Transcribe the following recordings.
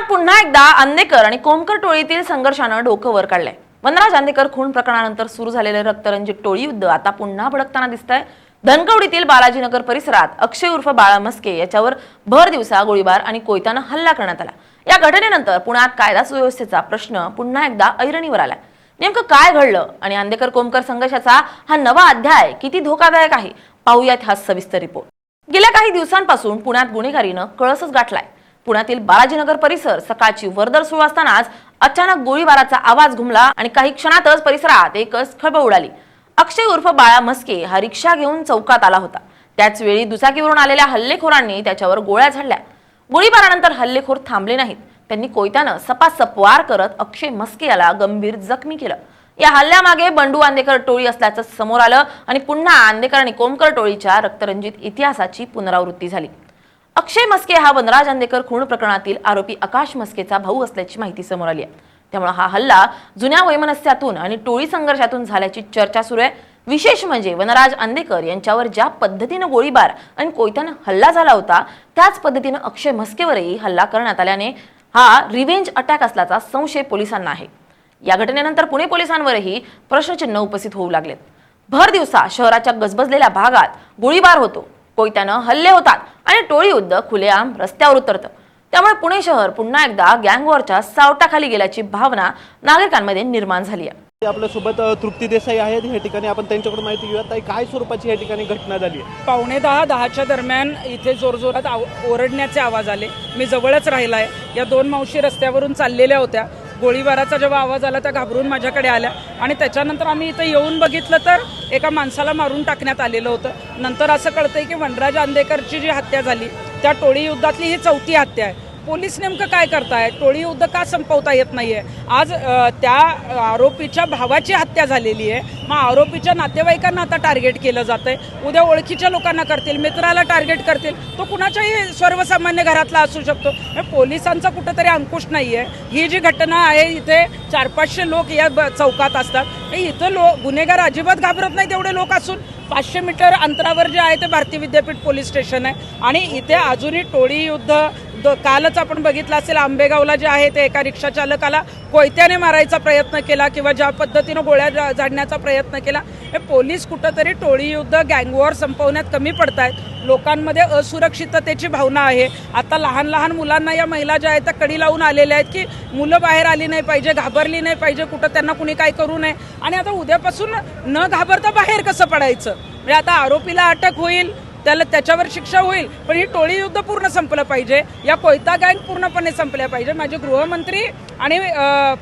पुन्हा एकदा अंदेकर आणि कोमकर टोळीतील संघर्षानं डोकं वर काढलंय। वनराज अंदेकर खून प्रकरणानंतर सुरू झालेले रक्तरंजित टोळी युद्ध आता पुन्हा भडकताना दिसतंय। धनकवडीतील बालाजीनगर परिसरात अक्षय उर्फ बाळा मस्के याच्यावर भर दिवसा गोळीबार आणि कोयत्यानं हल्ला करण्यात आला। या घटनेनंतर पुण्यात कायदा सुव्यवस्थेचा प्रश्न पुन्हा एकदा ऐरणीवर आलाय। नेमकं काय घडलं आणि अंदेकर कोमकर संघर्षाचा हा नवा अध्याय किती धोकादायक आहे, पाहूयात हा सविस्तर रिपोर्ट। गेल्या काही दिवसांपासून पुण्यात गुन्हेगारीनं कळसच गाठलाय। पुण्यातील बालाजीनगर परिसर सकाळची वर्दळ सुरू असतानाच अचानक गोळीबाराचा आवाज घुमला आणि काही क्षणातच परिसरात एकच खळबळ उडाली। अक्षय उर्फ बाळा मस्के हा रिक्षा घेऊन चौकात आला होता। त्याच वेळी दुचाकीवरून आलेल्या हल्लेखोरांनी त्याच्यावर गोळ्या झाडल्या। गोळीबारानंतर हल्लेखोर थांबले नाहीत, त्यांनी कोयत्यानं सपासप वार करत अक्षय मस्के याला गंभीर जखमी केलं। या हल्ल्यामागे बंडू अंदेकर टोळी असल्याचं समोर आलं आणि पुन्हा अंदेकर आणि कोमकर टोळीच्या रक्तरंजित इतिहासाची पुनरावृत्ती झाली। अक्षय मस्के हा वनराज अंदेकर खून प्रकरणातील आरोपी आकाश मस्केचा भाऊ असल्याची माहिती समोर आली आहे। त्यामुळे हा हल्ला जुन्या वैमनस्यातून आणि टोळी संघर्षातून झाल्याची चर्चा सुरू आहे। विशेष म्हणजे वनराज अंदेकर यांच्यावर ज्या पद्धतीने गोळीबार आणि कोयत्याने हल्ला झाला होता, त्याच पद्धतीने अक्षय मस्केवरही हल्ला करण्यात आल्याने हा रिव्हेंज अटॅक असल्याचा संशय पोलिसांना आहे। या घटनेनंतर पुणे पोलिसांवरही प्रश्नचिन्ह उपस्थित होऊ लागलेत। भर दिवसा शहराच्या गजबजलेल्या भागात गोळीबार होतो, कोयत्यानं हल्ले होतात आणि टोळी युद्ध खुलेआम रस्त्यावर उतरतं। त्यामुळे पुणे शहर पुन्हा एकदा गँगवॉरच्या सावटाखाली गेल्याची भावना नागरिकांमध्ये निर्माण झाली आहे। आपल्या सोबत तृप्ती देसाई आहेत। या ठिकाणी आपण त्यांच्याकडून माहिती घेऊया। ताई, काय स्वरूपाची या ठिकाणी घटना झाली आहे? 9:45-10च्या दरम्यान इथे जोरजोरात ओरडण्याचे आवाज आले। मी जवळच राहिलाय। या दोन मावशी रस्त्यावरून चाललेल्या होत्या। गोळीबाराचा जेव्हा आवाज आला त्या घाबरून माझ्याकडे आल्या आणि त्याच्यानंतर आम्ही इथे येऊन बघितलं तर एका माणसाला मारून टाकण्यात आलेलं होतं। नंतर असं कळतंय की वनराज अंदेकरची जी हत्या झाली त्या टोळी युद्धातली ही चौथी हत्या आहे। पोलीस नेमकं काय करतायत? टोळी युद्ध का संपवता येत नाहीये? आज त्या आरोपीच्या भावाची हत्या झालेली आहे, मग आरोपीच्या नातेवाईकांना आता टार्गेट केलं जातंय। उद्या ओळखीच्या लोकांना करतील, मित्राला टार्गेट करतील, तो कुणाच्याही सर्वसामान्य घरातला असू शकतो। पोलिसांचा कुठंतरी अंकुश नाहीये। ही जी घटना आहे, इथे 400-500 लोक या चौकात असतात। इथं गुन्हेगार अजिबात घाबरत नाहीत। एवढे लोक असून 500 मीटर अंतरावर जे आहे ते भारतीय विद्यापीठ पोलीस स्टेशन आहे आणि इथे अजूनही टोळी युद्ध कालच आपण बघितलं असेल, आंबेगावला जे आहे ते एका रिक्षा चालकाला कोयत्याने मारायचा प्रयत्न केला किंवा ज्या पद्धतीनं गोळ्या झाडण्याचा प्रयत्न केला। हे पोलीस कुठंतरी टोळी युद्ध गँगवॉर संपवण्यात कमी पडतायत। लोकांमध्ये असुरक्षिततेची भावना आहे। आता लहान लहान मुलांना या महिला ज्या आहेत त्या कडी लावून आलेल्या आहेत की मुलं बाहेर आली नाही पाहिजे, घाबरली नाही पाहिजे, कुठं त्यांना कुणी काय करू नये। आणि आता उद्यापासून न घाबरता बाहेर कसं पडायचं? म्हणजे आता आरोपीला अटक होईल, त्याच्यावर शिक्षा होईल, पण ही टोळी युद्ध पूर्ण संपलं पाहिजे। या कोयता गँग पूर्णपणे संपल्या पाहिजे। माझे गृहमंत्री आणि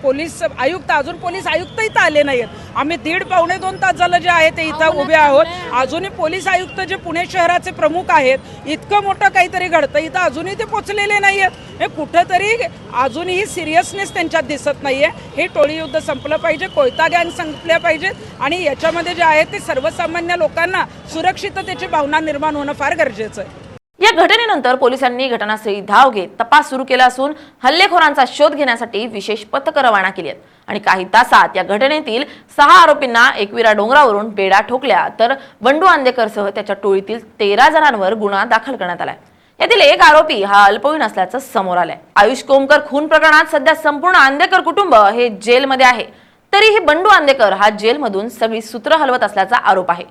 पोलीस आयुक्त, अजून पोलीस आयुक्त इथं आले नाहीत। आम्ही 1.5-2 तास झालं जे आहे ते इथं उभे आहोत। अजूनही पोलीस आयुक्त जे पुणे शहराचे प्रमुख आहेत, इतकं मोठं काहीतरी घडतं इथं अजूनही ते पोचलेले नाहीयेत। हे कुठंतरी अजूनही सिरियसनेस त्यांच्यात दिसत नाहीये। हे टोळी युद्ध संपलं पाहिजे, कोयता गँग संपल्या पाहिजेत आणि याच्यामध्ये जे आहे ते सर्वसामान्य लोकांना सुरक्षिततेची भावना निर्माण होणं फार गरजेचं आहे। या घटनेनंतर पोलिसांनी घटनास्थळी धाव घेत तपास सुरू केला असून हल्लेखोरांचा शोध घेण्यासाठी विशेष पथकं रवाना केली आहेत आणि काही तासात या घटनेतील 6 आरोपींना एकविरा डोंगरावरून बेडा ठोकल्या, तर बंडू अंदेकरसह त्याच्या टोळीतील 13 जणांवर गुन्हा दाखल करण्यात आलाय। यातील एक आरोपी हा अल्पवयीन असल्याचं समोर आलंय। आयुष कोमकर खून प्रकरणात सध्या संपूर्ण अंदेकर कुटुंब हे जेलमध्ये आहे, तरीही बंडू अंदेकर हा जेलमधून सगळी सूत्र हलवत असल्याचा आरोप आहे।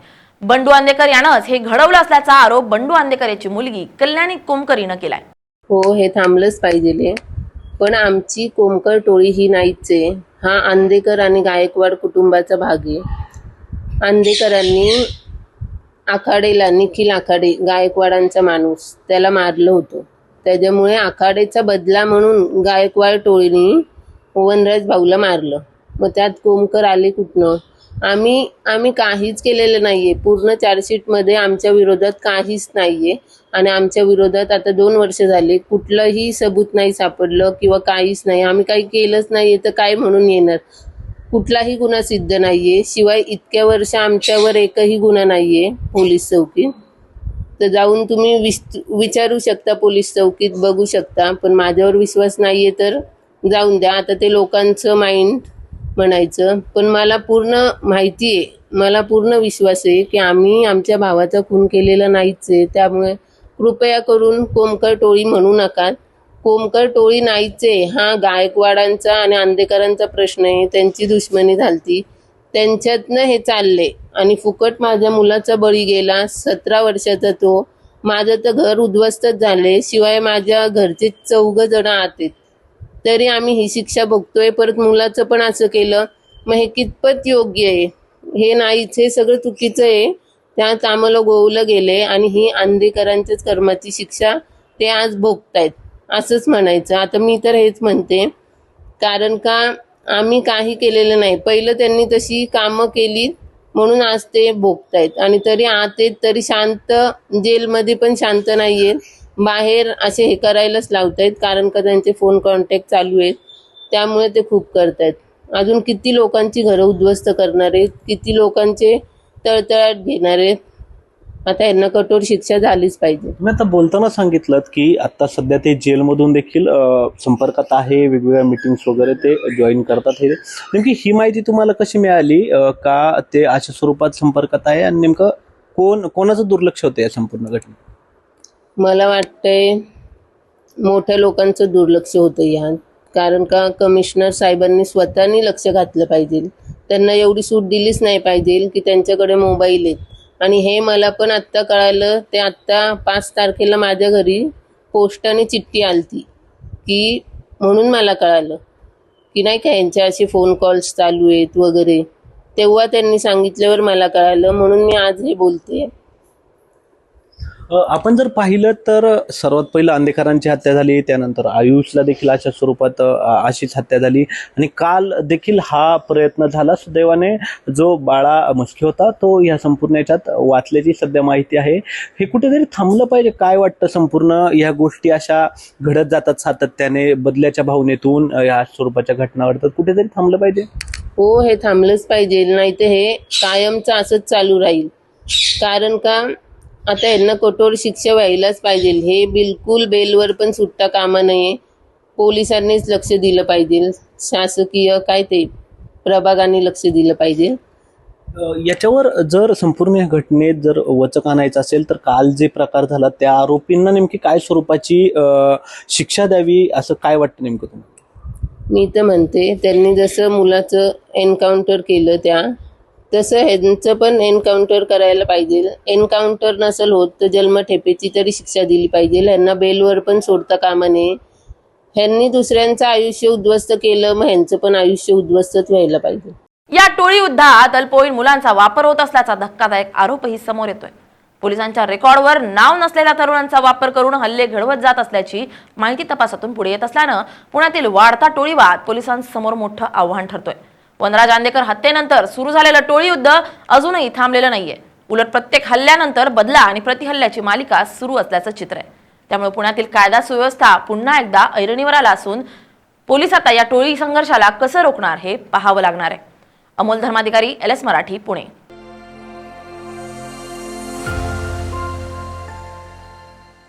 बंडू अंदेकर यानंच हे घडवलं असल्याचा आरोप बंडू अंदेकर याची मुलगी कल्याणी कोमकर हिनं केलाय। हो, हे थांबलंच पाहिजे, पण आमची कोमकर टोळी ही नाहीच आहे। हा अंदेकर आणि गायकवाड कुटुंबाचा भाग आहे। अंदेकरांनी आखाडेला, निखिल आखाडे गायकवाडांचा माणूस, त्याला मारलं होतं। त्याच्यामुळे आखाडेचा बदला म्हणून गायकवाड टोळीने वनराज भाऊला मारलं। मग त्यात कोमकर आले कुठनं? आम्ही काहीच केलेलं नाहीये। पूर्ण चार्जशीटमध्ये आमच्या विरोधात काहीच नाहीये आणि आमच्या विरोधात आता 2 वर्ष झाले कुठलंही सबूत नाही सापडलं किंवा काहीच नाही। आम्ही काही केलंच नाहीये तर काय म्हणून येणार? कुठलाही गुन्हा सिद्ध नाहीये। शिवाय इतक्या वर्ष आमच्यावर एकही गुन्हा नाहीये पोलीस चौकीत। तर जाऊन तुम्ही विचारू शकता, पोलीस चौकीत बघू शकता, पण माझ्यावर विश्वास नाहीये तर जाऊन द्या। आता ते लोकांचं माइंड म्हणायचं, पण मला पूर्ण माहिती आहे, मला पूर्ण विश्वास आहे की आम्ही आमच्या भावाचा खून केलेला नाहीच आहे। त्यामुळे कृपया करून कोमकर टोळी म्हणू नका। कोमकर टोळी नाहीचे हा गायकवाडांचा आणि आंदेकरांचा प्रश्न आहे. त्यांची दुश्मनी झालती, त्यांच्यातनं हे चालले आणि फुकट माझ्या मुलाचा बळी गेला. 17 वर्षाचा तो. माझं तर घर उद्ध्वस्तच झाले, शिवाय माझ्या घरचे 4 जण आहेत. तरी आम्ही ही शिक्षा भोगतोय. परत मुलाचं पण असं केलं. मग हे कितपत योग्य आहे? हे नाहीच, हे सगळं चुकीचं आहे. त्यात आम्हाला गोवलं गेले आणि ही आंदेकरांच्याच कर्माची शिक्षा ते आज भोगतायत असंच म्हणायचं. आता मी तर हेच म्हणते, कारण का आम्ही काही केलेलं नाही. पहिलं त्यांनी तशी कामं केली म्हणून आज ते भोगतायत आणि तरी आत आहेत, तरी शांत. जेलमध्ये पण शांत नाही आहेत. बाहेर असे हे करायलाच लावतायत, कारण का त्यांचे फोन कॉन्टॅक्ट चालू आहेत. त्यामुळे ते खूप करतायत. अजून किती लोकांची घरं उद्ध्वस्त करणार आहेत, किती लोकांचे तळतळाट घेणार आहेत. आता यांना कठोर शिक्षा झालीच पाहिजे. तुम्ही आता बोलताना सांगितलं की आता सध्या ते जेलमधून देखील संपर्कात आहे, वेगवेगळ्या मीटिंग्स वगैरे ते जॉईन करतात. हे नेमकी ही माहिती तुम्हाला कशी मिळाली का ते अशा स्वरूपात संपर्कात आहे आणि नेमकं कोणाचं दुर्लक्ष होतं या संपूर्ण घटनेत? मला वाटतंय मोठ्या लोकांचं दुर्लक्ष होतं यात, कारण का कमिशनर साहेबांनी स्वतःनी लक्ष घातलं पाहिजे. त्यांना एवढी सूट दिलीच नाही पाहिजे की त्यांच्याकडे मोबाईल आहेत. आणि हे मला पण आत्ता कळालं, ते आत्ता 5 तारखेला माझ्या घरी पोस्टाने चिठ्ठी आलती की, म्हणून मला कळालं की नाही का यांचे असे फोन कॉल्स चालू आहेत वगैरे. तेव्हा त्यांनी सांगितल्यावर मला कळालं, म्हणून मी आज हे बोलते. आपण जर पाहिलं तर सर्वात पहिलं आंदेकरांची हत्या झाली, त्यानंतर आयुषला देखील अशा स्वरूपात अशीच हत्या झाली आणि काल देखील हा प्रयत्न झाला. सुदैवाने जो बाळा मस्के होता तो या संपूर्ण याच्यात वाचल्याची सध्या माहिती आहे. हे कुठेतरी थांबलं पाहिजे. काय वाटतं? संपूर्ण ह्या गोष्टी अशा घडत जातात सातत्याने, बदल्याच्या भावनेतून या स्वरूपाच्या घटना घडतात. कुठेतरी थांबलं पाहिजे. हो, हे थांबलंच पाहिजे, नाही तर हे कायमचं असंच चालू राहील. कारण का आता यांना कठोर शिक्षा व्हायलाच पाहिजे. हे बिलकुल बेलवर पण सुटता कामा नये. पोलिसांनीच लक्ष दिलं पाहिजे, शासकीय काय ते प्रभागाने लक्ष दिलं पाहिजे. याच्यावर जर संपूर्ण या घटनेत जर वचक आणायचं असेल तर काल जे प्रकार झाला त्या आरोपींना नेमकी काय स्वरूपाची शिक्षा द्यावी असं काय वाटतं नेमकं तुम्हाला? मी तर म्हणते त्यांनी जसं मुलाचं एन्काउंटर केलं तसं ह्यांचं पण एन्काउंटर करायला पाहिजे. एन्काउंटर नसेल होत तर जन्मठेपेची तरी शिक्षा दिली पाहिजे. ह्यांना बेलवर पण सोडता कामा नये. ह्यांनी दुसऱ्यांचं आयुष्य उद्ध्वस्त केलं, मग ह्यांचं पण आयुष्य उद्ध्वस्तच व्हायला पाहिजे. या टोळी युद्धात अल्पवयीन मुलांचा वापर होत असल्याचा धक्कादायक आरोपही समोर येतोय. पोलिसांच्या रेकॉर्डवर नाव नसलेल्या तरुणांचा वापर करून हल्ले घडवत जात असल्याची माहिती तपासातून पुढे येत असल्यानं पुण्यातील वाढता टोळीवाद पोलिसांसमोर मोठं आव्हान ठरतोय. वनराज आंदेकर हत्येनंतर सुरू झालेलं टोळी युद्ध अजूनही थांबलेलं नाहीये. उलट प्रत्येक हल्ल्यानंतर बदला आणि प्रतिहल्ल्याची मालिका सुरू असल्याचं चित्र आहे. त्यामुळे पुण्यातील कायदा सुव्यवस्था पुन्हा एकदा ऐरणीवर आला असून पोलीस आता या टोळी संघर्षाला कसं रोखणार हे पाहावं लागणार आहे. अमोल धर्माधिकारी, LS मराठी, पुणे.